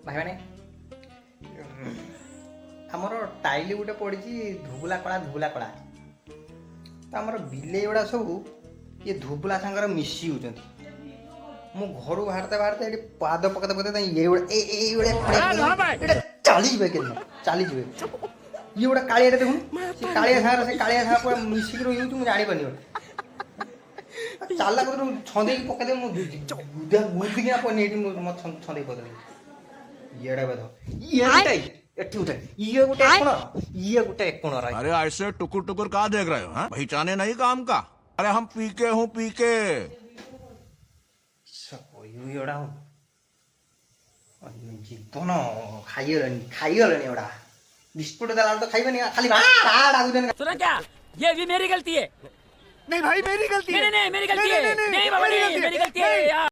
भाई मैंने आमर टाइल गोटे पड़ी धुबुला कला तो आमर बिले गुड़ा सब ये धुबुला सांगर मिसी होती मु घर बाहरते बाहरते ये पाद पकते पकते ये चली जाए के चली जाए ये गोटे कालिया देखुन से कालिया सागर से कालिया सागर पूरा मिसिक रही मुझे जापानी चाला कर छंदे पकदे मुदिकिना पनी छंदे पकदे ये बेद ये गोटे एक कोण अरे ऐसे टुकुर टुकुर कहाँ देख रहे हो? पहचाने नहीं काम का? अरे हम पीके हूँ पीके। जीवन खाईगले बिस्कुट देला तो खाइबे खाली सुना क्या? ये भी मेरी गलती है। नहीं भाई मेरी गलती है। नहीं मेरी गलती है। नहीं बाबा नहीं मेरी गलती है यार।